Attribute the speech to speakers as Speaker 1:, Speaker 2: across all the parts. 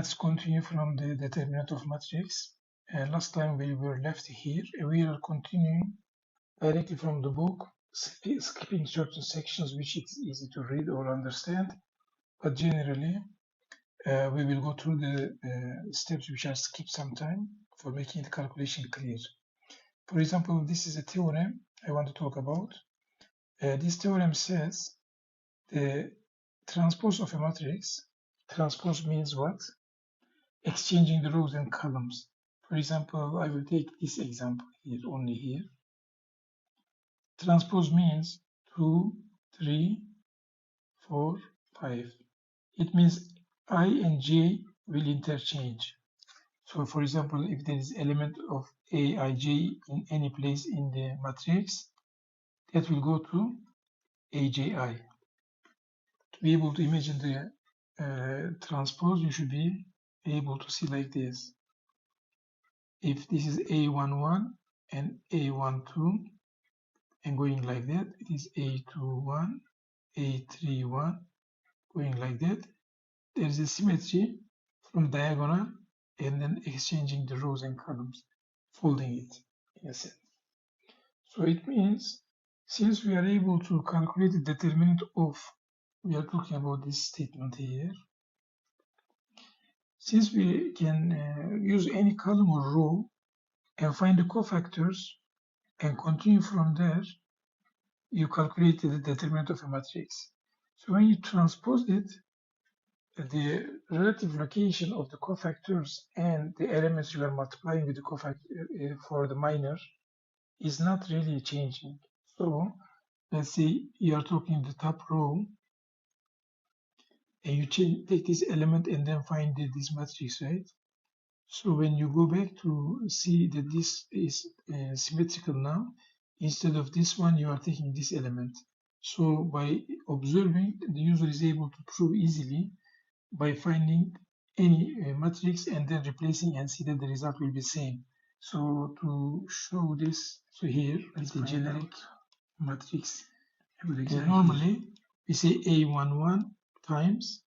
Speaker 1: let's continue from the determinant of matrix. Last time we were left here. We are continuing directly from the book, skipping certain sections which it's easy to read or understand. But generally, we will go through the steps which are skipped sometime for making the calculation clear. For example, this is a theorem I want to talk about. This theorem says the transpose of a matrix. Transpose means what? Exchanging the rows and columns. For example, I will take this example here, only here. Transpose means 2, 3, 4, 5. It means I and j will interchange. So for example, if there is element of aij in any place in the matrix, that will go to aji. To be able to imagine the transpose, you should be able to see like this. If this is A11 and A12 and going like that, it is A21, A31 going like that. There is a symmetry from diagonal and then exchanging the rows and columns, folding it in a sense. So it means since we are able to calculate the determinant of, we are talking about this statement here, since we can use any column or row and find the cofactors and continue from there, you calculate the determinant of a matrix. So when you transpose it, the relative location of the cofactors and the elements you are multiplying with the cofactor for the minor is not really changing. So let's say you are talking the top row and you take this element and then find this matrix, right? So when you go back to see that this is symmetrical now, instead of this one, you are taking this element. So by observing, the user is able to prove easily by finding any matrix and then replacing and see that the result will be same. So to show this, so here is the generic matrix. Normally, we say A11 times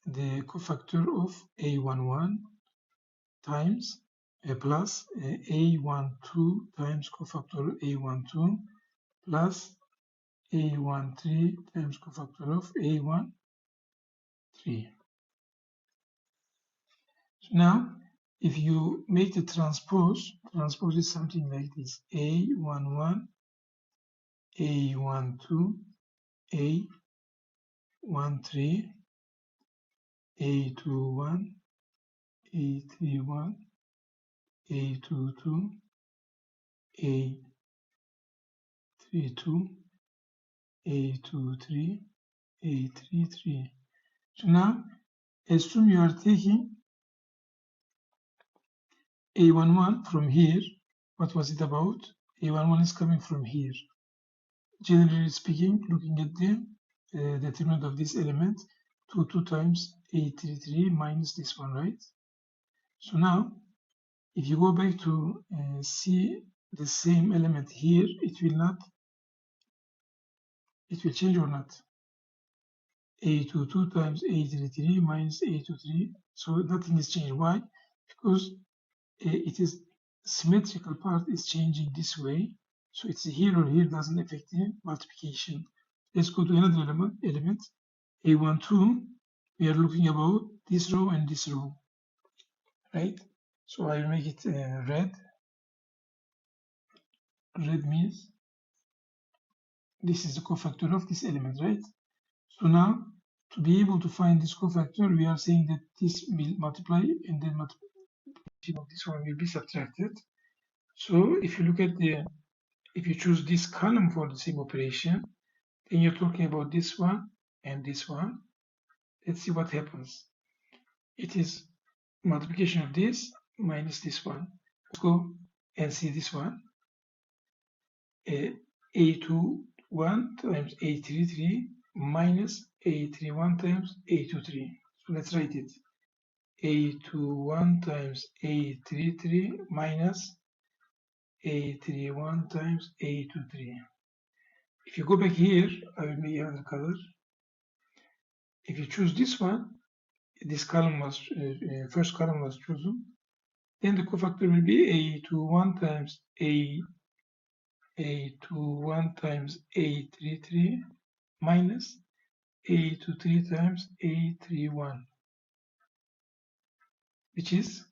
Speaker 1: the cofactor of A11 times plus A12 times cofactor of A12 plus A13 times cofactor of A13. So now, if you make the transpose is something like this: A11, A12, A13, A21, A31, A22, A32, A23, A33. So now, assume you are taking A11 from here. What was it about? A11 is coming from here. Generally speaking, looking at the determinant of this element, 2 times A33 minus this one, right? So now, if you go back to see the same element here, it will change or not? A22 times A33 minus A23, so nothing is changed. Why? Because it is symmetrical part is changing this way, so it's here or here doesn't affect the multiplication. Let's go to another element, A12. We are looking about this row and this row, right? So I will make it red. Red means this is the cofactor of this element, right? So now, to be able to find this cofactor, we are saying that this will multiply and then multiplication of this one will be subtracted. So if you look at if you choose this column for the same operation, then you're talking about this one and this one. Let's see what happens. It is multiplication of this minus this one. Let's go and see this one. A21 times A33 minus A31 times A23. So let's write it. A21 times A33 minus A31 times A23. If you go back here, I will make another color. If you choose this one, this column was first column was chosen, then the cofactor will be A21 times A21 times A33 minus A23 times A31, which is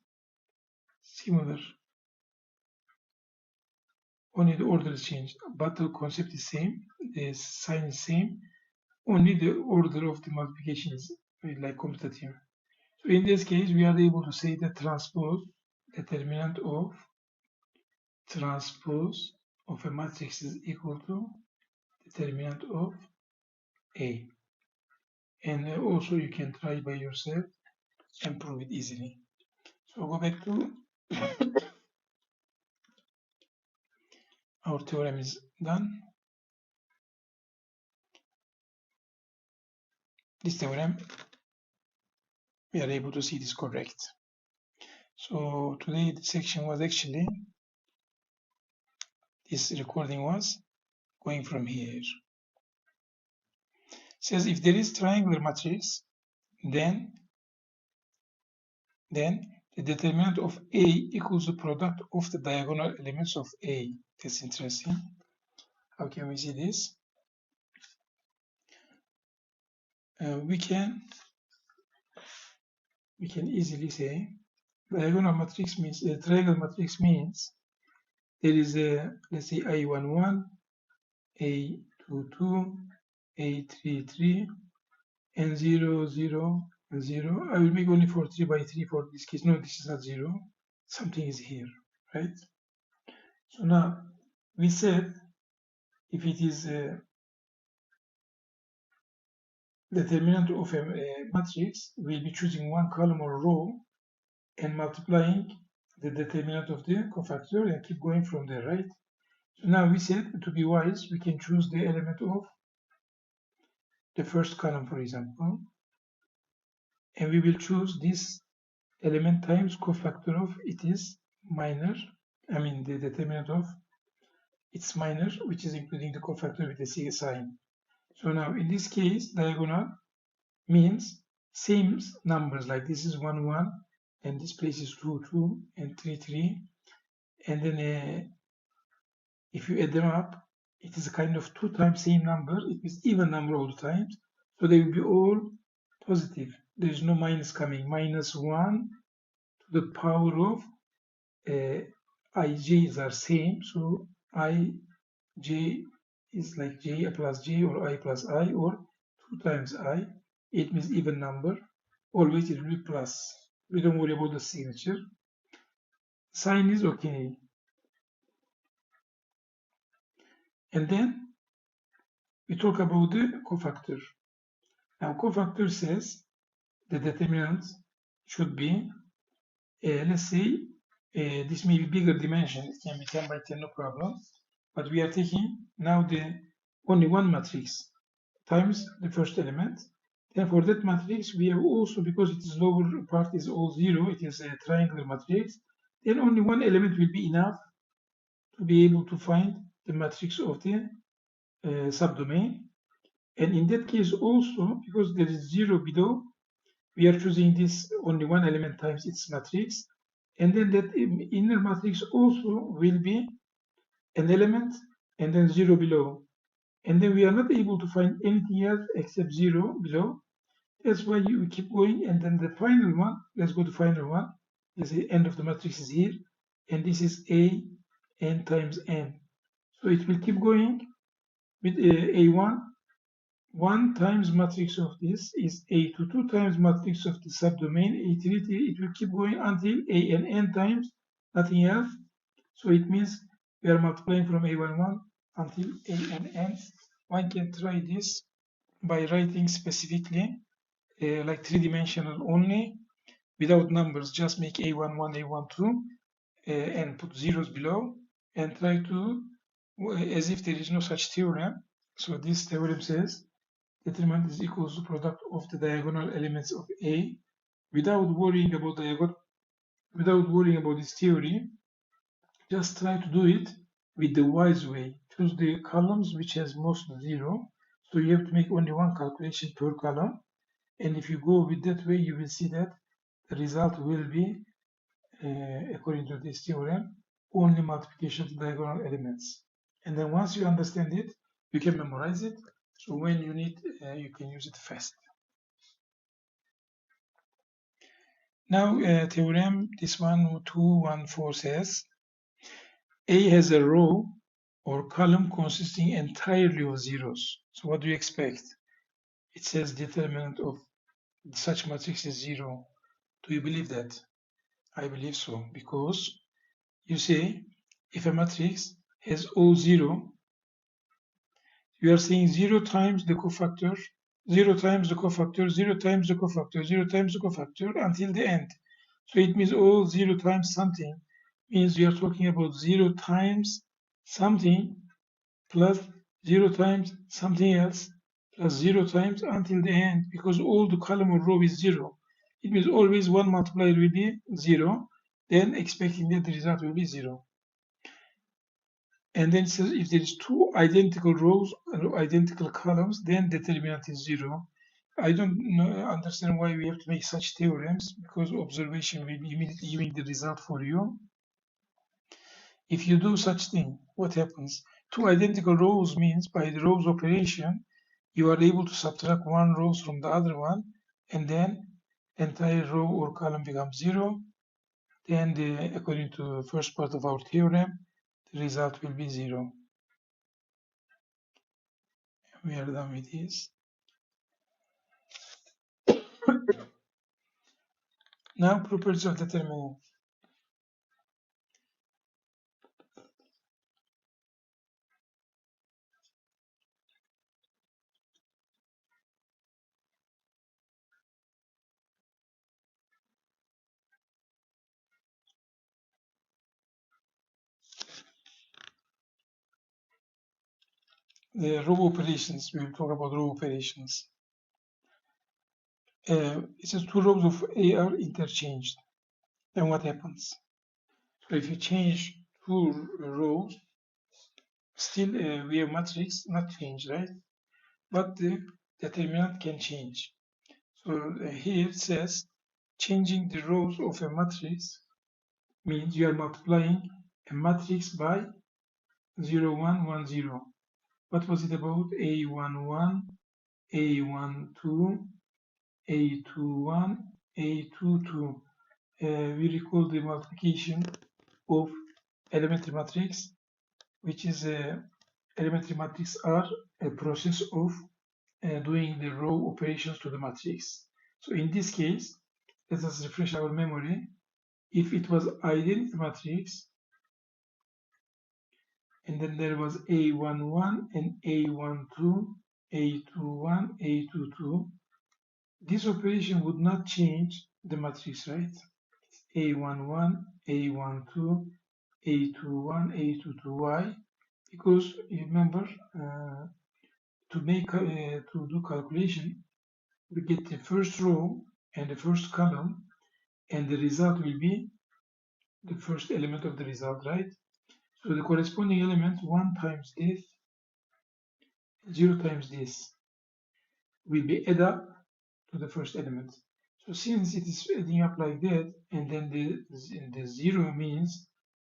Speaker 1: similar. Only the order is changed, but the concept is same, the sign is same, only the order of the multiplication is like commutative. So in this case, we are able to say that transpose determinant of transpose of a matrix is equal to determinant of A. And also you can try by yourself and prove it easily. So go back to our theorem is done. This theorem, we are able to see it is correct. So today the section was actually, this recording was going from here. It says if there is triangular matrix, then the determinant of A equals the product of the diagonal elements of A. That's interesting. How can we see this? We can easily say diagonal matrix means triangle matrix means there is a, let's say, A11, A22, A33, and 0, 0, and 0. I will make only for 3 by 3 for this case. No, this is not 0. Something is here, right? So now we said if it is a determinant of a matrix, we'll be choosing one column or row and multiplying the determinant of the cofactor and keep going from there, right? So now we said to be wise, we can choose the element of the first column, for example, and we will choose this element times cofactor of it is minor, I mean the determinant of it's minor, which is including the cofactor with the sign. So now in this case, diagonal means same numbers, like this is 1, 1, and this place is 2, 2, and 3, 3. And then if you add them up, it is a kind of 2 times same number. It is even number all the times. So they will be all positive. There is no minus coming. Minus 1 to the power of ij's are same. So ij is like j plus j or I plus I or 2 times I. It means even number. Always it will be plus. We don't worry about the signature. Sign is okay. And then we talk about the cofactor. Now cofactor says the determinant should be, let's say, this may be bigger dimension. It can be 10 by 10, no problem. But we are taking now the only one matrix times the first element. Then for that matrix, we have also, because it is lower part is all 0, it is a triangular matrix, then only one element will be enough to be able to find the matrix of the subdomain. And in that case also, because there is 0 below, we are choosing this only one element times its matrix. And then that inner matrix also will be an element and then 0 below. And then we are not able to find anything else except 0 below. That's why you keep going. And then the final one, let's go to final one. The end of the matrix is here. And this is A n times n. So it will keep going with A1. 1 times matrix of this is A2, 2 times matrix of the subdomain, A3, it will keep going until A and n times, nothing else. So it means we are multiplying from A11 until A and n. One can try this by writing specifically like 3-dimensional only, without numbers, just make A11, A12, and put zeros below, and try to, as if there is no such theorem. So this theorem says determinant is equals to product of the diagonal elements of A, without worrying about this theory. Just try to do it with the wise way. Choose the columns which has most 0. So you have to make only one calculation per column. And if you go with that way, you will see that the result will be, according to this theorem, only multiplication of diagonal elements. And then once you understand it, you can memorize it. So when you need, you can use it fast. Now, theorem, this one, 214 says, A has a row or column consisting entirely of zeros. So what do you expect? It says determinant of such matrix is 0. Do you believe that? I believe so, because you say if a matrix has all 0, you are saying 0 times the cofactor, 0 times the cofactor, 0 times the cofactor, 0 times the cofactor until the end. So it means all 0 times something means you are talking about 0 times something plus 0 times something else plus 0 times until the end, because all the column or row is 0. It means always one multiplier will be 0, then expecting that the result will be 0. And then it says if there is two identical rows or identical columns, then determinant is 0. I don't understand why we have to make such theorems, because observation will be immediately giving the result for you. If you do such thing, what happens? Two identical rows means by the rows operation, you are able to subtract one row from the other one, and then entire row or column becomes 0. Then according to the first part of our theorem, the result will be 0. We are done with this. Now, properties of determinant. The row operations, we will talk about row operations. It says two rows of A are interchanged. Then what happens? So if you change two rows, still we have matrix not changed, right? But the determinant can change. So here it says changing the rows of a matrix means you are multiplying a matrix by 0, 1, 1, 0. What was it about? A11, A12, A21, A22. We recall the multiplication of elementary matrix, which is elementary matrix are a process of doing the row operations to the matrix. So in this case, let us refresh our memory. If it was identity matrix, and then there was A11 and A12, A21, A22, this operation would not change the matrix, right? A11, A12, A21, A22. Why? Because you remember to do calculation, we get the first row and the first column, and the result will be the first element of the result, right? So the corresponding element 1 times this, 0 times this will be added up to the first element. So since it is adding up like that, and then the 0 means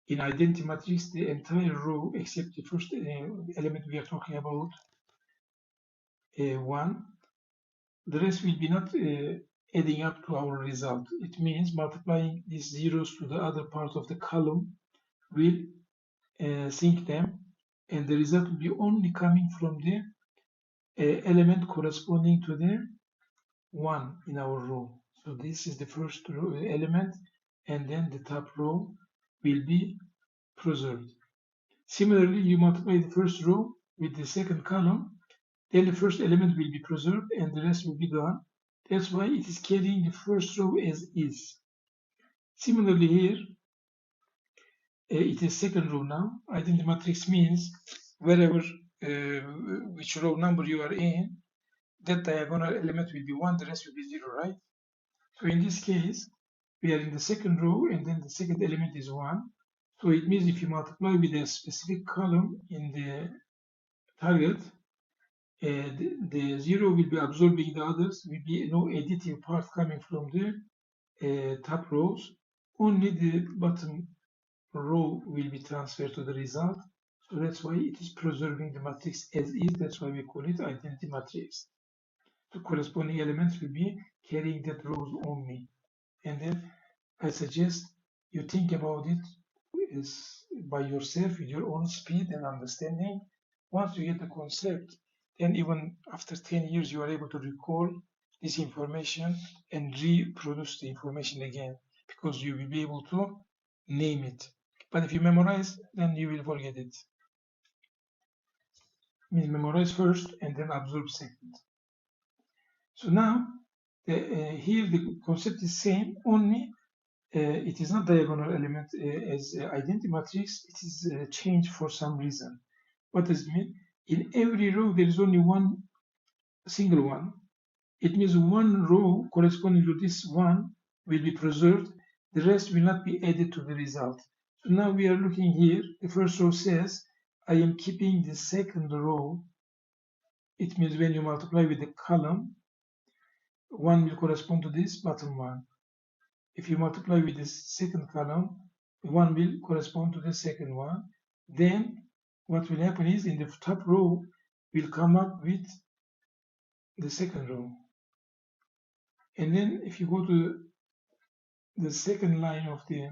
Speaker 1: in identity matrix the entire row except the first element we are talking about, 1, the rest will be not adding up to our result. It means multiplying these zeros to the other part of the column will sync them, and the result will be only coming from the element corresponding to the 1 in our row. So this is the first row element, and then the top row will be preserved. Similarly, you multiply the first row with the second column, then the first element will be preserved and the rest will be gone. That's why it is carrying the first row as is. Similarly here, it is second row now. Identity matrix means wherever, which row number you are in, that diagonal element will be 1, the rest will be 0, right? So in this case, we are in the second row and then the second element is 1. So it means if you multiply with a specific column in the target, the 0 will be absorbing the others, will be no additive part coming from the top rows. Only the bottom row will be transferred to the result. So that's why it is preserving the matrix as is. That's why we call it identity matrix. The corresponding elements will be carrying that rows only. And then I suggest you think about it by yourself with your own speed and understanding. Once you get the concept, then even after 10 years, you are able to recall this information and reproduce the information again because you will be able to name it. But if you memorize, then you will forget it. Means memorize first and then absorb second. So now, here the concept is same, only it is not diagonal element as identity matrix, it is changed for some reason. What does it mean? In every row, there is only one single one. It means one row corresponding to this one will be preserved. The rest will not be added to the result. So now we are looking here. The first row says, I am keeping the second row. It means when you multiply with the column, one will correspond to this bottom one. If you multiply with the second column, one will correspond to the second one. Then what will happen is in the top row will come up with the second row. And then if you go to the second line of the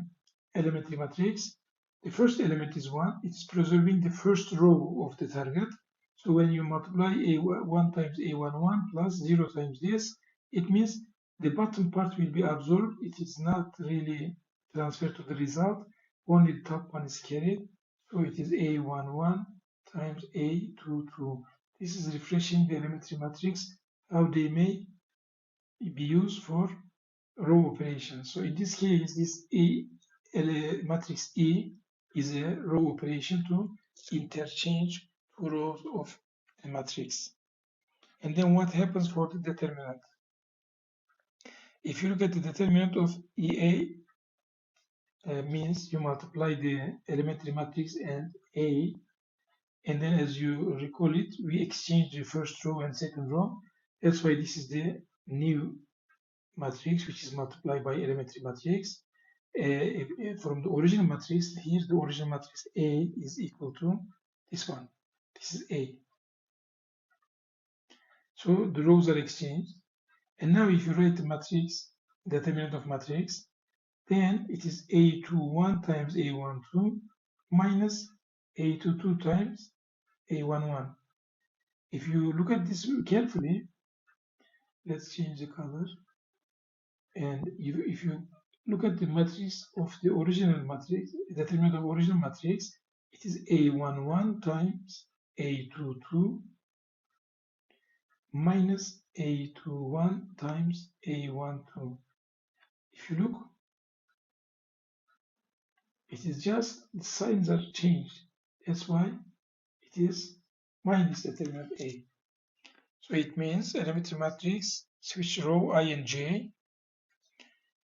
Speaker 1: elementary matrix, the first element is 1. It's preserving the first row of the target. So when you multiply A1 times A11 plus 0 times this, it means the bottom part will be absorbed. It is not really transferred to the result. Only the top one is carried. So it is A11 times A22. This is refreshing the elementary matrix, how they may be used for row operations. So in this case, this matrix E is a row operation to interchange two rows of a matrix. And then what happens for the determinant? If you look at the determinant of EA, means you multiply the elementary matrix and A, and then as you recall it, we exchange the first row and second row. That's why this is the new matrix, which is multiplied by elementary matrix. From the original matrix, here the original matrix A is equal to this one. This is A. So the rows are exchanged. And now if you write the matrix, determinant of matrix, then it is A21 times A12 minus A22 times A11. If you look at this carefully, let's change the color. And if you look at the matrix of the original matrix, determinant of original matrix, it is A11 times A22 minus A21 times A12. If you look, it is just the signs are changed. That's why it is minus determinant A. So it means elementary matrix switch row I and J,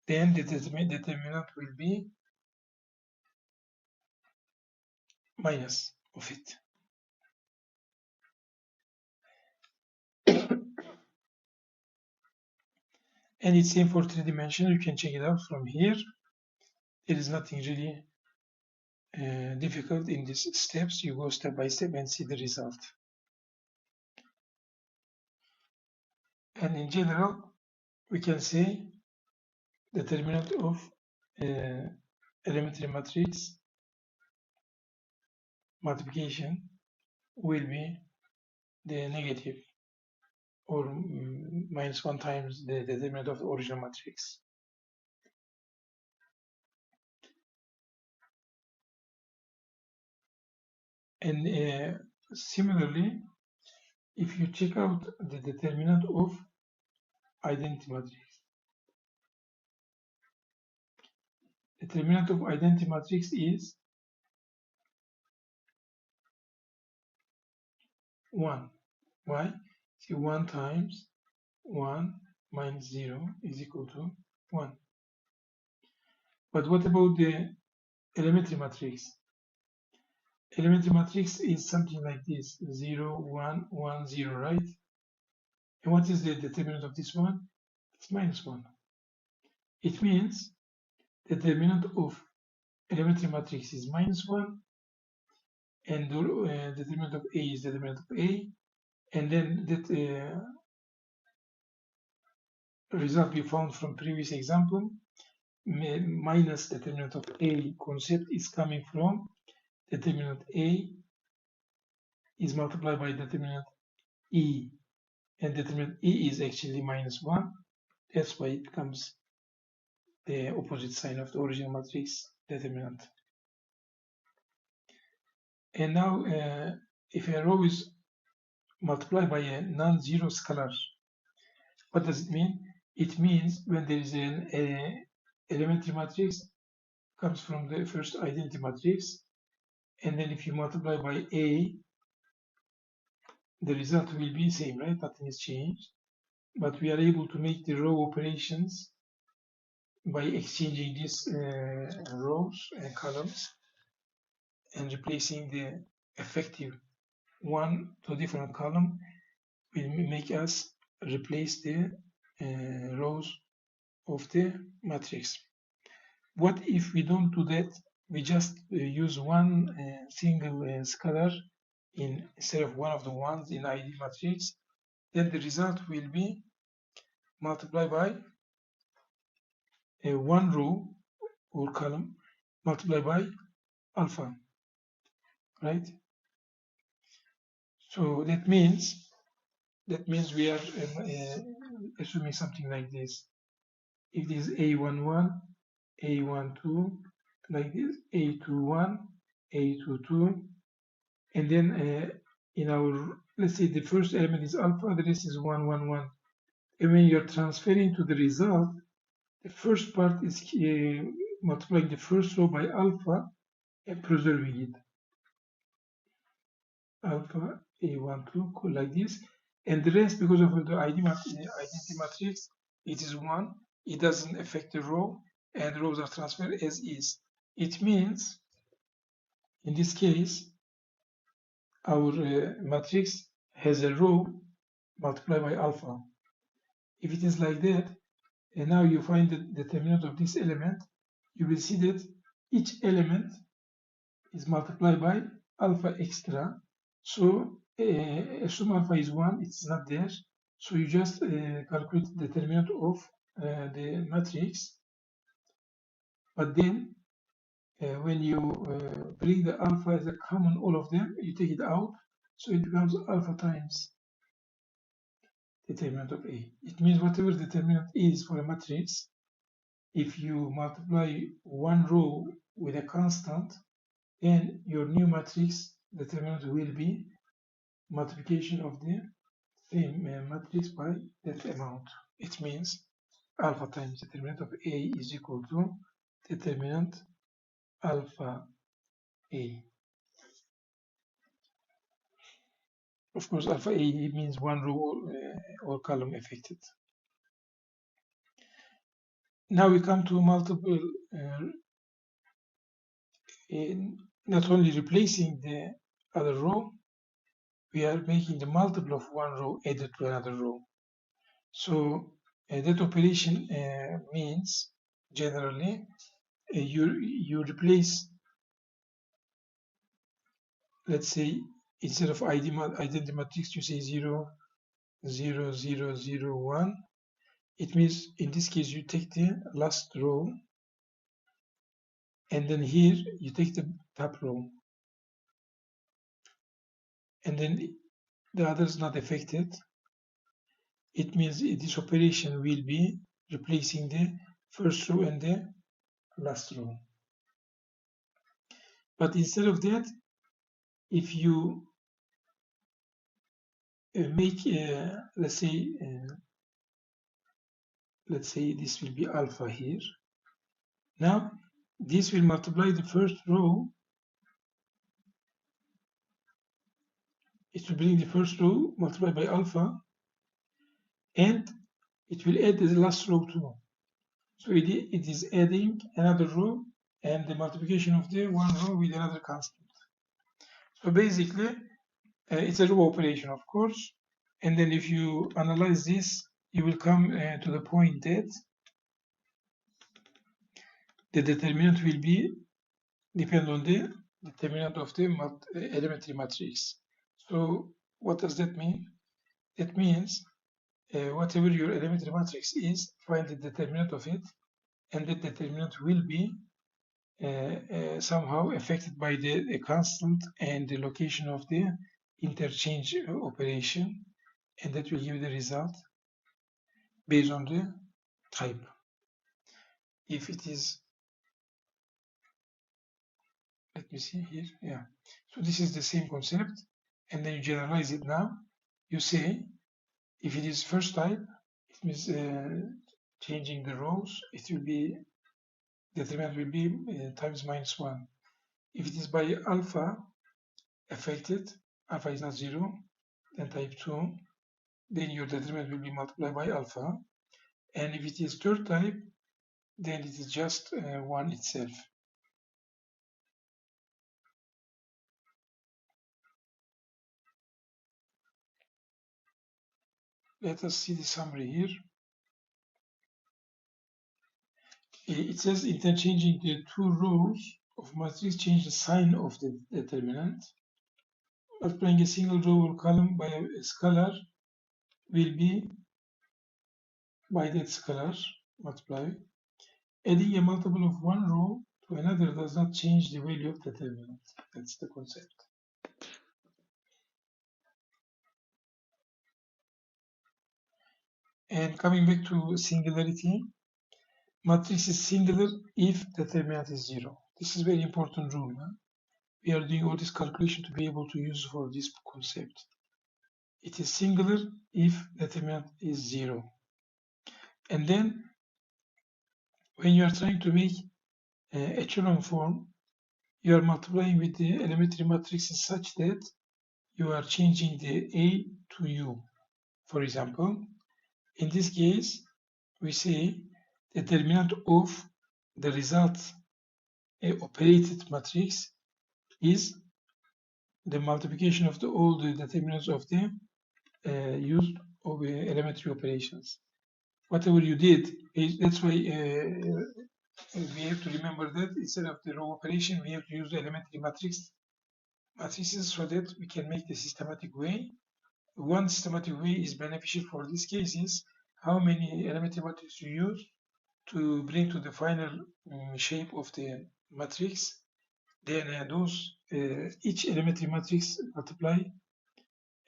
Speaker 1: then the determinant will be minus of it. And it's same for three-dimensional. You can check it out from here. There is nothing really difficult in these steps. You go step by step and see the result. And in general, we can say determinant of elementary matrix multiplication will be the negative or -1 times the determinant of the original matrix. And similarly, if you check out the determinant of identity matrix, determinant of identity matrix is 1. Why? See, 1 times 1 minus 0 is equal to 1. But what about the elementary matrix? elementary matrix is something like this: 0, 1, 1, 0, right? And what is the determinant of this one? It's -1. It means the determinant of elementary matrix is -1, and the determinant of A is the determinant of A, and then that result we found from previous example minus determinant of A concept is coming from determinant A is multiplied by determinant E, and determinant E is actually -1. That's why it becomes the opposite sign of the original matrix determinant. And now if a row is multiplied by a non-zero scalar, what does it mean? It means when there is an elementary matrix comes from the first identity matrix, and then if you multiply by A, the result will be same, right? Nothing is changed. But we are able to make the row operations by exchanging these rows and columns and replacing the effective one to a different column will make us replace the rows of the matrix. What if we don't do that? We just use one single scalar instead of one of the ones in ID matrix. Then the result will be multiplied by one row or column multiplied by alpha, right? So that means we are assuming something like this. If it is A11, A12, like this, A21, A22, and then in our, let's say the first element is alpha, the rest is 1, 1, 1. And when you're transferring to the result, the first part is multiplying the first row by alpha and preserving it. Alpha A12 like this, and the rest, because of the identity matrix, it is 1. It doesn't affect the row, and rows are transferred as is. It means, in this case, our matrix has a row multiplied by alpha. If it is like that, and now you find the determinant of this element, you will see that each element is multiplied by alpha extra. So assume alpha is 1, it's not there. So you just calculate the determinant of the matrix. But then when you bring the alpha as a common, all of them, you take it out. So it becomes alpha times determinant of A. It means whatever determinant is for a matrix, if you multiply one row with a constant, then your new matrix determinant will be multiplication of the same matrix by that amount. It means alpha times determinant of A is equal to determinant alpha A. Of course, alpha A means one row or column affected. Now we come to multiple, not only replacing the other row, we are making the multiple of one row added to another row. So that operation means generally you replace, let's say, instead of identity matrix, you say 0, 0, 0, 0, 1. It means in this case you take the last row, and then here you take the top row, and then the others not affected. It means this operation will be replacing the first row and the last row. But instead of that, if you make, let's say this will be alpha here. Now this will multiply the first row. It will bring the first row multiplied by alpha, and it will add the last row too. So it is adding another row and the multiplication of the one row with another constant. So basically, it's a row operation, of course. And then if you analyze this, you will come to the point that the determinant will be depend on the determinant of the elementary matrix. So what does that mean? That means whatever your elementary matrix is, find the determinant of it, and that determinant will be somehow affected by the constant and the location of the interchange operation, and that will give the result based on the type. If it is, let me see here, yeah. So this is the same concept, and then you generalize it now. You say, if it is first type, it means changing the rows, it will be, determinant will be times -1. If it is by alpha affected, alpha is not 0, then type 2, then your determinant will be multiplied by alpha. And if it is third type, then it is just 1 itself. Let us see the summary here. It says interchanging the two rows of matrix change the sign of the determinant. Multiplying a single row or column by a scalar will be by that scalar multiply. Adding a multiple of one row to another does not change the value of determinant. That's the concept. And coming back to singularity, matrix is singular if determinant is 0. This is very important rule. Huh? We are doing all this calculation to be able to use for this concept. It is singular if determinant is 0. And then when you are trying to make echelon form, you are multiplying with the elementary matrices such that you are changing the A to U. For example, in this case, we say determinant of the result operated matrix is the multiplication of all the determinants of the used of elementary operations. Whatever you did, that's why we have to remember that instead of the row operation, we have to use the elementary matrices so that we can make the systematic way. One systematic way is beneficial for this case is how many elementary matrices you use to bring to the final shape of the matrix. Then each elementary matrix multiply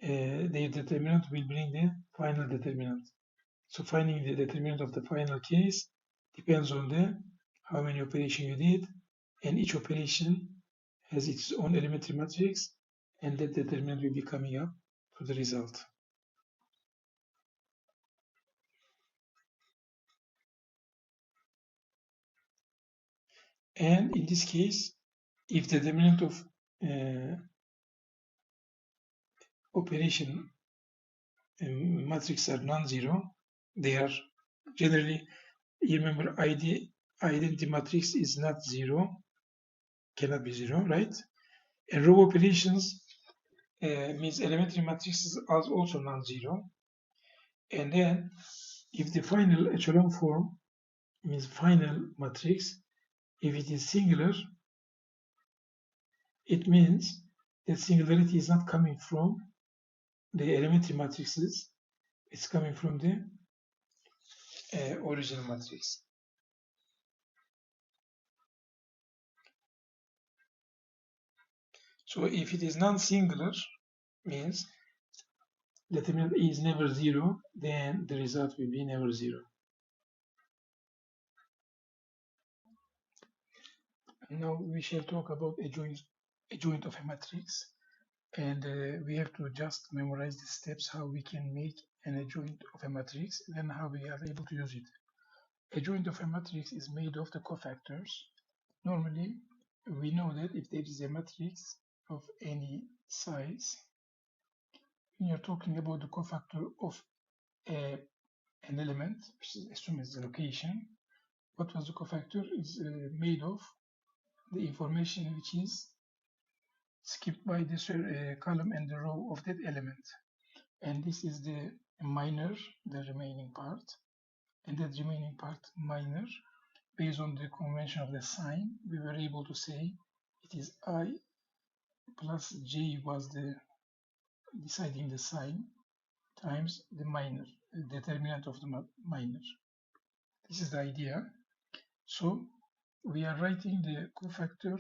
Speaker 1: their determinant will bring the final determinant. So finding the determinant of the final case depends on the how many operations you did, and each operation has its own elementary matrix, and that determinant will be coming up to the result. And in this case, if the determinant of operation matrix are non-zero, they are generally, you remember identity matrix is not 0, cannot be 0, right? And row operations means elementary matrices are also non-zero. And then if the final echelon form means final matrix, if it is singular, it means that singularity is not coming from the elementary matrices, it's coming from the original matrix. So if it is non-singular, means determinant is never 0, then the result will be never 0. Now we shall talk about a joint of a matrix, and we have to just memorize the steps how we can make an adjoint of a matrix, then how we are able to use it. A joint of a matrix is made of the cofactors. Normally, we know that if there is a matrix of any size, when you're talking about the cofactor of an element, which is assumed as the location, what was the cofactor is made of the information which is skipped by the column and the row of that element. And this is the minor, the remaining part, and that remaining part minor. Based on the convention of the sign, we were able to say it is I plus j was the deciding the sign times the minor, the determinant of the minor. This is the idea. So we are writing the cofactor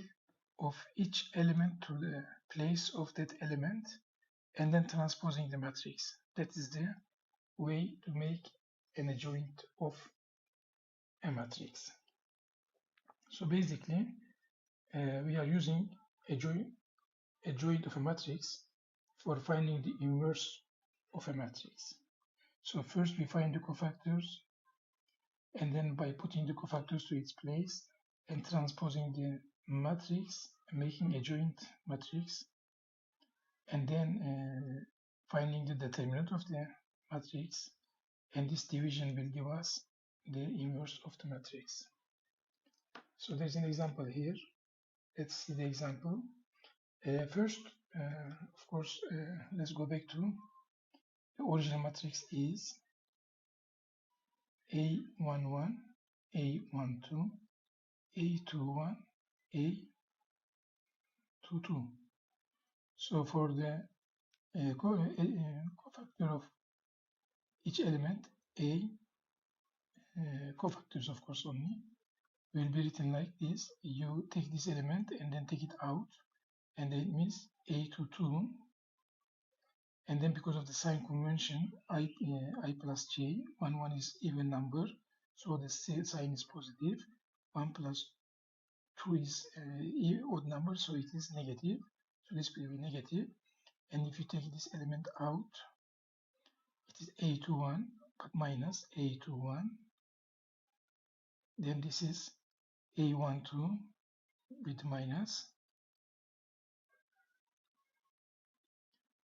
Speaker 1: of each element to the place of that element and then transposing the matrix. That is the way to make an adjoint of a matrix. So basically, we are using adjoint of a matrix for finding the inverse of a matrix. So first we find the cofactors, and then by putting the cofactors to its place and transposing the matrix, making a joint matrix, and then finding the determinant of the matrix, and this division will give us the inverse of the matrix. So there's an example here. Let's see the example. First, of course, let's go back to the original matrix is A11, A12, A21, A22. So for the cofactor of each element, A cofactors of course only, will be written like this. You take this element and then take it out, and then it means A22. And then because of the sign convention, I plus j, 1 is even number, so the sign is positive. 1 plus 2 is odd number, so it is negative. So this will be negative. And if you take this element out, it is A21, but minus A21. Then this is A12 with minus.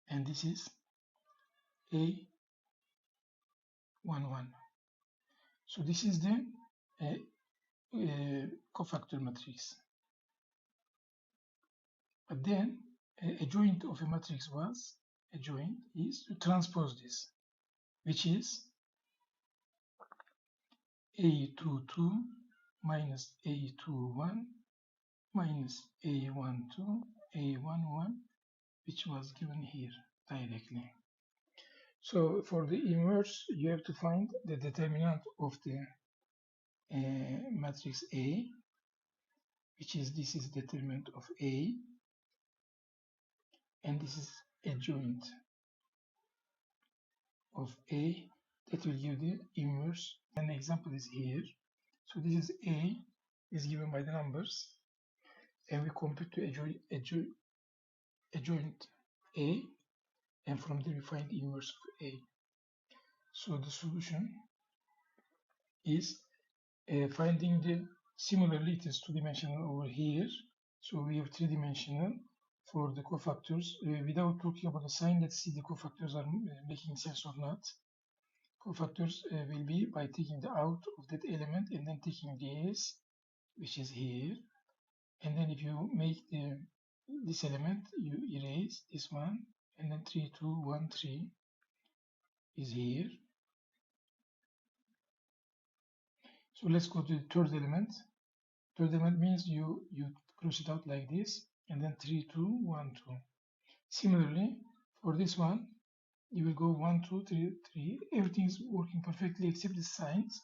Speaker 1: And this is A11. So this is the cofactor matrix. But then a joint of a matrix was, a joint is to transpose this, which is A22 minus A21 minus A12, A11, which was given here directly. So for the inverse, you have to find the determinant of the matrix A, which is, this is determinant of A, and this is adjoint of A, that will give the inverse. An example is here. So this is A, is given by the numbers, and we compute to adjoint A, and from there we find the inverse of A. So the solution is finding the, similarly it is two-dimensional over here. So we have three-dimensional for the cofactors. Without talking about the sign, let's see the cofactors are making sense or not. Cofactors will be by taking the out of that element and then taking this, which is here. And then if you make this element, you erase this one, and then 3, 2, 1, 3 is here. So let's go to the third element. Third element means you cross it out like this, and then 3, 2, 1, 2. Similarly, for this one, you will go 1, 2, 3, 3. Everything is working perfectly except the signs.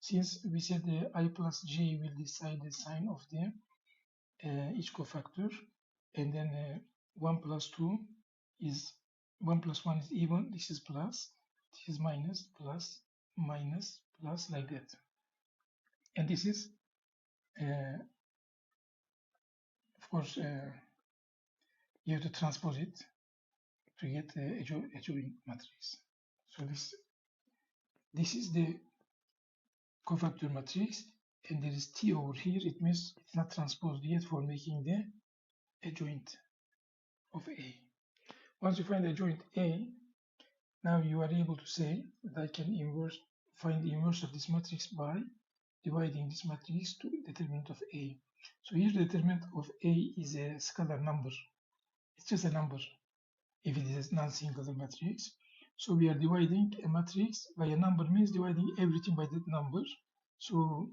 Speaker 1: Since we said the I plus j will decide the sign of the each cofactor, and then 1 plus 2 is 1 plus 1 is even, this is plus, this is minus, plus, minus, plus, like that. And this is of course you have to transpose it to get a adjoint matrix. So this is the cofactor matrix, and there is T over here. It means it's not transposed yet for making the adjoint of A. Once you find the adjoint A, now you are able to say that I can find the inverse of this matrix by dividing this matrix to determinant of A. So here the determinant of A is a scalar number. It's just a number if it is non-singular matrix. So we are dividing a matrix by a number means dividing everything by that number. So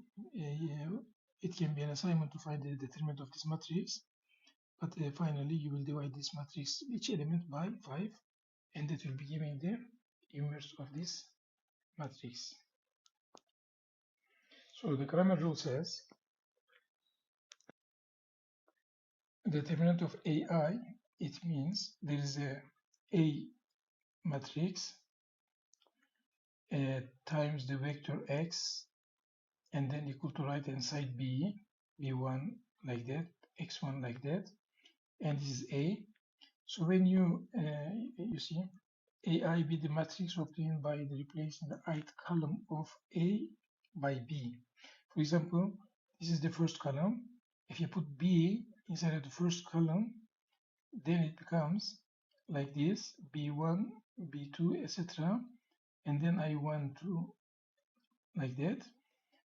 Speaker 1: it can be an assignment to find the determinant of this matrix. But finally, you will divide this matrix, each element by 5, and that will be giving the inverse of this matrix. So the Cramer rule says determinant of AI, it means there is a matrix times the vector x, and then equal to right hand side b1 like that, x1 like that, and this is A. So when you see AI be the matrix obtained by the replacing the ith column of A by B. For example, this is the first column. If you put B inside of the first column, then it becomes like this: B1, B2, etc. And then I1, 2, like that.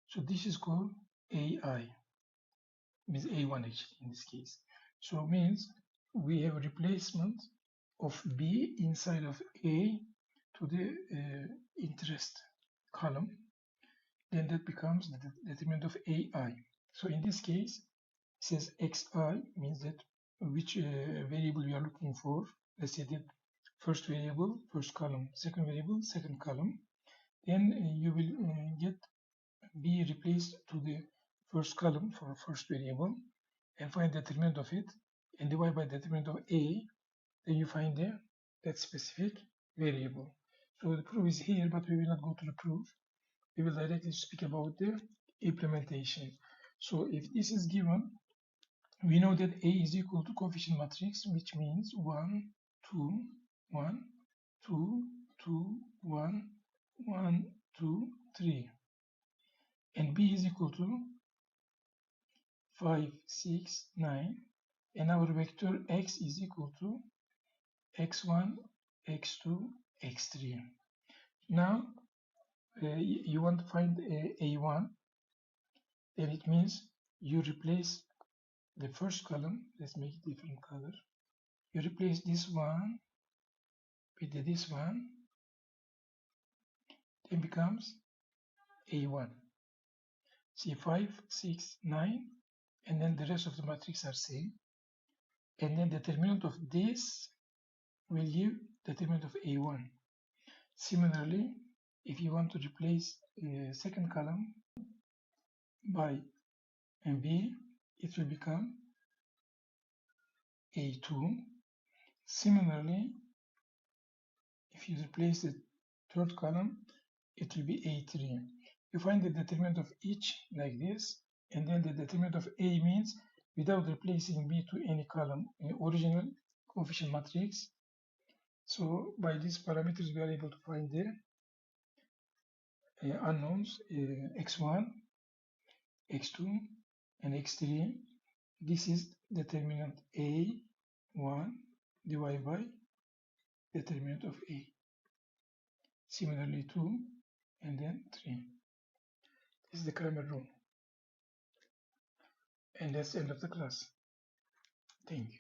Speaker 1: So this is called AI, means A1 actually in this case. So it means we have a replacement of B inside of A to the interest column, then that becomes the determinant of AI. So in this case, it says xi means that which variable you are looking for. Let's say the first variable, first column, second variable, second column. Then you will get B replaced to the first column for first variable and find the determinant of it and divide by the determinant of A. Then you find that specific variable. So the proof is here, but we will not go to the proof. We will directly speak about the implementation. So if this is given, we know that A is equal to coefficient matrix, which means 1, 2, 1, 2, 2, 1, 1, 2, 3. And B is equal to 5, 6, 9. And our vector x is equal to x1, x2, x3. Now, you want to find A1, then it means you replace the first column. Let's make it different color. You replace this one with this one, then becomes A1. See 5, 6, 9, and then the rest of the matrix are same. And then the determinant of this will give determinant of A1. Similarly, if you want to replace the second column by B, it will become A2. Similarly, if you replace the third column, it will be A3. You find the determinant of each like this, and then the determinant of A means without replacing B to any column in original coefficient matrix. So by these parameters, we are able to find the unknowns x1, x2, and x3. This is determinant A1 divided by determinant of A. Similarly 2 and then 3. This is the Cramer rule. And that's the end of the class. Thank you.